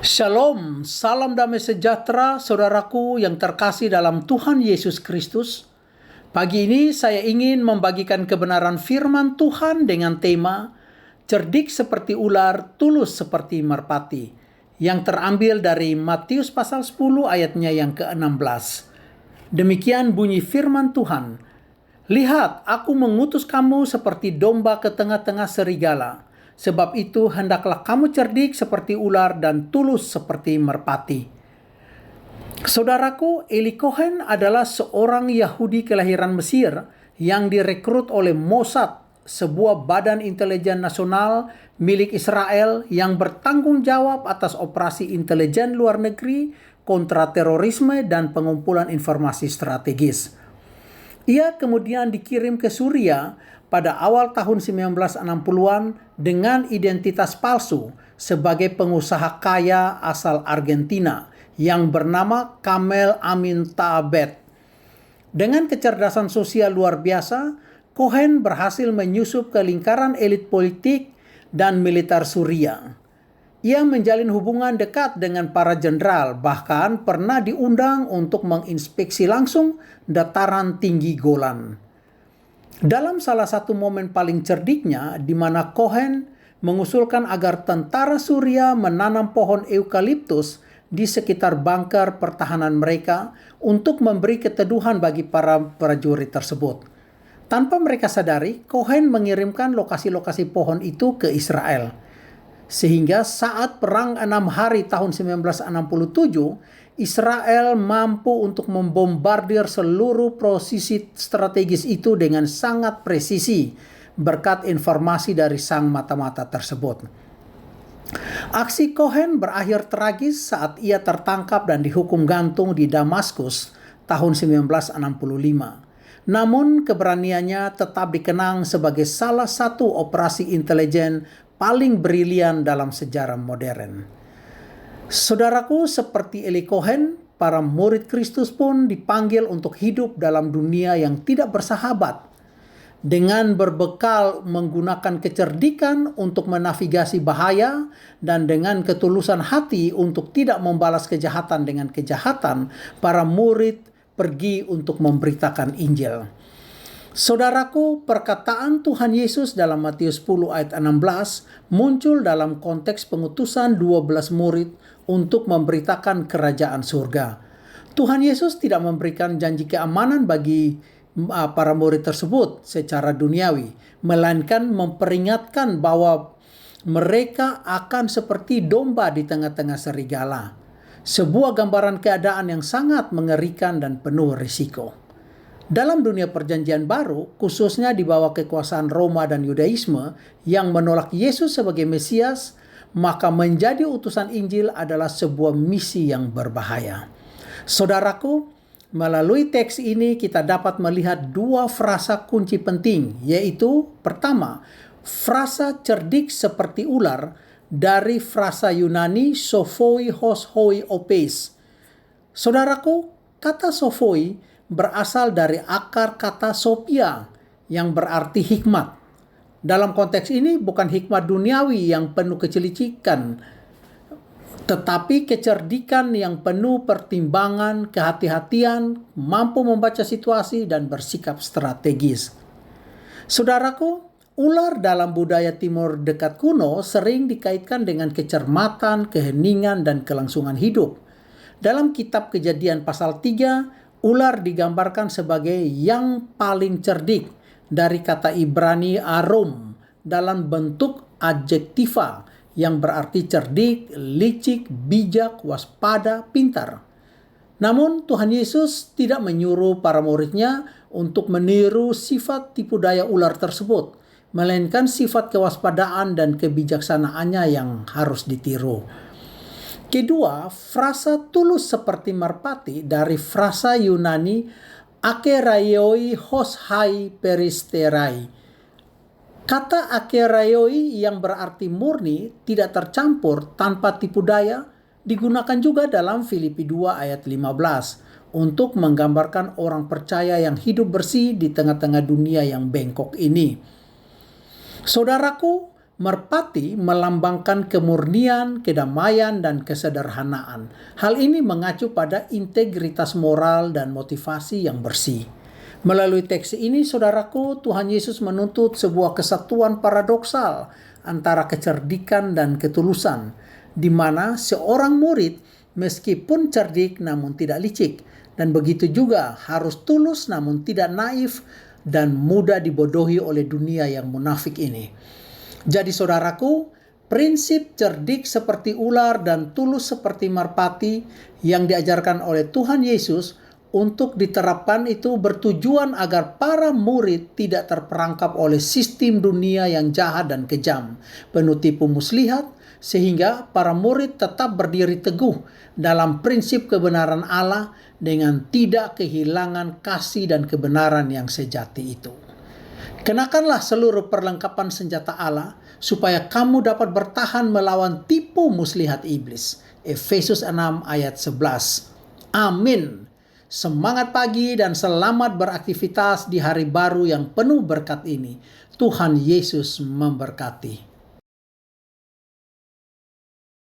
Shalom, salam damai sejahtera saudaraku yang terkasih dalam Tuhan Yesus Kristus. Pagi ini saya ingin membagikan kebenaran firman Tuhan dengan tema cerdik seperti ular, tulus seperti merpati, yang terambil dari Matius pasal 10 ayatnya yang ke-16. Demikian bunyi firman Tuhan. Lihat, aku mengutus kamu seperti domba ke tengah-tengah serigala. Sebab itu hendaklah kamu cerdik seperti ular dan tulus seperti merpati. Saudaraku, Eli Cohen adalah seorang Yahudi kelahiran Mesir yang direkrut oleh Mossad, sebuah badan intelijen nasional milik Israel yang bertanggung jawab atas operasi intelijen luar negeri, kontraterorisme, dan pengumpulan informasi strategis. Ia kemudian dikirim ke Suriah pada awal tahun 1960-an dengan identitas palsu sebagai pengusaha kaya asal Argentina yang bernama Kamel Amin Taabet. Dengan kecerdasan sosial luar biasa, Cohen berhasil menyusup ke lingkaran elit politik dan militer Suriah. Ia menjalin hubungan dekat dengan para jenderal, bahkan pernah diundang untuk menginspeksi langsung dataran tinggi Golan. Dalam salah satu momen paling cerdiknya, di mana Cohen mengusulkan agar tentara Suriah menanam pohon eukaliptus di sekitar bunker pertahanan mereka untuk memberi keteduhan bagi para prajurit tersebut. Tanpa mereka sadari, Cohen mengirimkan lokasi-lokasi pohon itu ke Israel. Sehingga saat perang 6 hari tahun 1967, Israel mampu untuk membombardir seluruh posisi strategis itu dengan sangat presisi berkat informasi dari sang mata-mata tersebut. Aksi Cohen berakhir tragis saat ia tertangkap dan dihukum gantung di Damaskus tahun 1965. Namun keberaniannya tetap dikenang sebagai salah satu operasi intelijen paling brilian dalam sejarah modern. Saudaraku, seperti Eli Cohen, para murid Kristus pun dipanggil untuk hidup dalam dunia yang tidak bersahabat, dengan berbekal menggunakan kecerdikan untuk menavigasi bahaya dan dengan ketulusan hati untuk tidak membalas kejahatan dengan kejahatan. Para murid pergi untuk memberitakan Injil. Saudaraku, perkataan Tuhan Yesus dalam Matius 10 ayat 16 muncul dalam konteks pengutusan 12 murid untuk memberitakan kerajaan surga. Tuhan Yesus tidak memberikan janji keamanan bagi para murid tersebut secara duniawi, melainkan memperingatkan bahwa mereka akan seperti domba di tengah-tengah serigala. Sebuah gambaran keadaan yang sangat mengerikan dan penuh risiko. Dalam dunia perjanjian baru, khususnya di bawah kekuasaan Roma dan Yudaisme yang menolak Yesus sebagai Mesias, maka menjadi utusan Injil adalah sebuah misi yang berbahaya. Saudaraku, melalui teks ini kita dapat melihat dua frasa kunci penting, yaitu pertama, frasa cerdik seperti ular dari frasa Yunani sophoi hos hoi opes. Saudaraku, kata sophoi berasal dari akar kata sophia yang berarti hikmat. Dalam konteks ini bukan hikmat duniawi yang penuh kecelicikan, tetapi kecerdikan yang penuh pertimbangan, kehati-hatian, mampu membaca situasi dan bersikap strategis. Saudaraku, ular dalam budaya timur dekat kuno sering dikaitkan dengan kecermatan, keheningan, dan kelangsungan hidup. Dalam kitab Kejadian pasal 3, ular digambarkan sebagai yang paling cerdik dari kata Ibrani arum dalam bentuk adjektiva yang berarti cerdik, licik, bijak, waspada, pintar. Namun Tuhan Yesus tidak menyuruh para muridnya untuk meniru sifat tipu daya ular tersebut, melainkan sifat kewaspadaan dan kebijaksanaannya yang harus ditiru. Kedua, frasa tulus seperti merpati dari frasa Yunani akeraioi hos hai peristerai. Kata akeraioi yang berarti murni, tidak tercampur, tanpa tipu daya, digunakan juga dalam Filipi 2 ayat 15 untuk menggambarkan orang percaya yang hidup bersih di tengah-tengah dunia yang bengkok ini. Saudaraku, Merpati melambangkan kemurnian, kedamaian, dan kesederhanaan. Hal ini mengacu pada integritas moral dan motivasi yang bersih. Melalui teks ini, saudaraku, Tuhan Yesus menuntut sebuah kesatuan paradoksal antara kecerdikan dan ketulusan, di mana seorang murid meskipun cerdik namun tidak licik, dan begitu juga harus tulus namun tidak naif dan mudah dibodohi oleh dunia yang munafik ini. Jadi saudaraku, prinsip cerdik seperti ular dan tulus seperti merpati yang diajarkan oleh Tuhan Yesus untuk diterapkan itu bertujuan agar para murid tidak terperangkap oleh sistem dunia yang jahat dan kejam, penuh tipu muslihat, sehingga para murid tetap berdiri teguh dalam prinsip kebenaran Allah dengan tidak kehilangan kasih dan kebenaran yang sejati itu. Kenakanlah seluruh perlengkapan senjata Allah supaya kamu dapat bertahan melawan tipu muslihat iblis. Efesus 6 ayat 11. Amin. Semangat pagi dan selamat beraktivitas di hari baru yang penuh berkat ini. Tuhan Yesus memberkati.